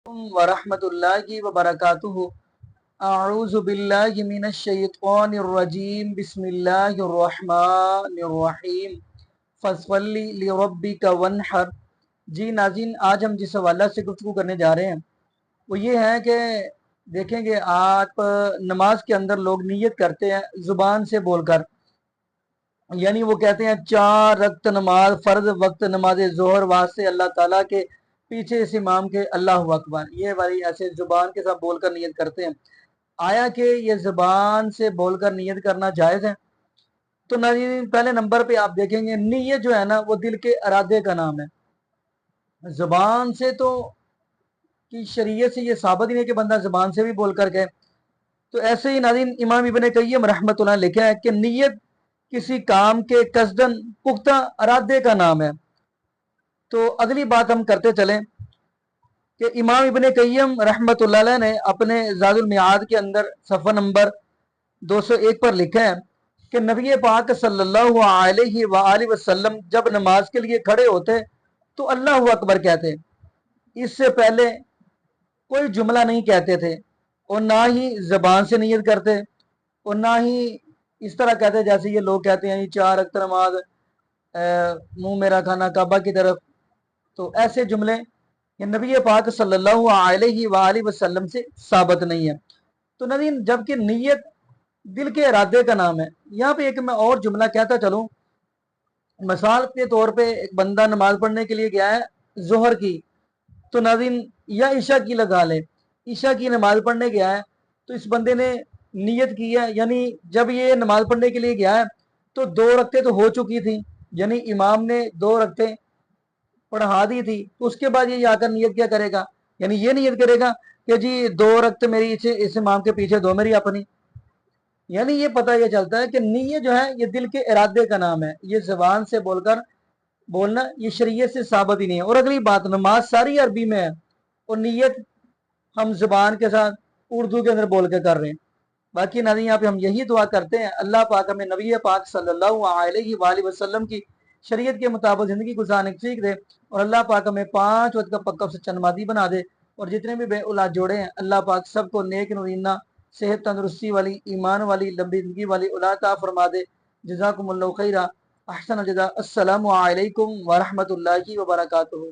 ورحمۃ اللہ وبرکاتہ۔ اعوذ باللہ من الشیطان الرجیم، بسم اللہ الرحمن الرحیم، فصل لربک وانحر۔ جی ناظرین، آج ہم جس حوالہ سے گفتگو کرنے جا رہے ہیں وہ یہ ہے کہ دیکھیں گے آپ نماز کے اندر لوگ نیت کرتے ہیں زبان سے بول کر، یعنی وہ کہتے ہیں 4 رکعت نماز فرض وقت نماز ظہر واسطے اللہ تعالیٰ کے پیچھے اس امام کے اللہ اکبر، یہ والی ایسے زبان کے ساتھ بول کر نیت کرتے ہیں۔ آیا کہ یہ زبان سے بول کر نیت کرنا جائز ہے؟ تو ناظرین، پہلے نمبر پہ آپ دیکھیں گے نیت جو ہے نا وہ دل کے ارادے کا نام ہے۔ زبان سے تو کی شریعت سے یہ ثابت ہی نہیں کہ بندہ زبان سے بھی بول کر گئے۔ تو ایسے ہی ناظرین امام ابن قیم رحمۃ اللہ لکھا ہے کہ نیت کسی کام کے قصدن پختہ ارادے کا نام ہے۔ تو اگلی بات ہم کرتے چلیں کہ امام ابن قیم رحمۃ اللہ علیہ نے اپنے زاد المعاد کے اندر صفحہ نمبر 201 پر لکھا ہے کہ نبی پاک صلی اللہ علیہ وآلہ وسلم جب نماز کے لیے کھڑے ہوتے تو اللہ اکبر کہتے، اس سے پہلے کوئی جملہ نہیں کہتے تھے، اور نہ ہی زبان سے نیت کرتے، اور نہ ہی اس طرح کہتے جیسے یہ لوگ کہتے ہیں 4 رکعت نماز منہ میرا کھانا کعبہ کی طرف۔ تو ایسے جملے یہ نبی پاک صلی اللہ علیہ وآلہ وسلم سے ثابت نہیں ہے۔ تو ناظرین، جبکہ نیت دل کے ارادے کا نام ہے، یہاں پہ ایک میں اور جملہ کہتا چلوں۔ مثال کے طور پہ ایک بندہ نماز پڑھنے کے لیے گیا ہے ظہر کی، تو ناظرین یا عشاء کی لگا لے، عشاء کی نماز پڑھنے گیا ہے تو اس بندے نے نیت کی ہے، یعنی جب یہ نماز پڑھنے کے لیے گیا ہے تو 2 رکعتیں تو ہو چکی تھی، یعنی امام نے 2 رکعتیں پڑھا دی تھی، تو اس کے بعد یہ آ کر نیت کیا کرے گا؟ یعنی یہ نیت کرے گا کہ جی 2 رکعت میری اس امام کے پیچھے 2 میری اپنی۔ یعنی یہ پتہ یہ چلتا ہے کہ نیت جو ہے یہ دل کے ارادے کا نام ہے، یہ زبان سے بول کر بولنا یہ شریعت سے ثابت ہی نہیں ہے۔ اور اگلی بات، نماز ساری عربی میں ہے اور نیت ہم زبان کے ساتھ اردو کے اندر بول کے کر رہے ہیں۔ باقی ناظرین یہاں پہ ہم یہی دعا کرتے ہیں اللہ پاک ہمیں نبی پاک صلی اللہ علیہ وآلہ وسلم کی شریعت کے مطابق زندگی گزارنے کی سیکھ دے، اور اللہ پاک ہمیں 5 وقت کا پکا سچا نمازی بنا دے، اور جتنے بھی بے اولاد جوڑے ہیں اللہ پاک سب کو نیک نورینہ صحت تندرستی والی ایمان والی لمبی زندگی والی اولاد عطا فرما دے۔ جزاکم اللہ خیرہ، احسن الجزاء، السلام علیکم ورحمۃ اللہ وبرکاتہ۔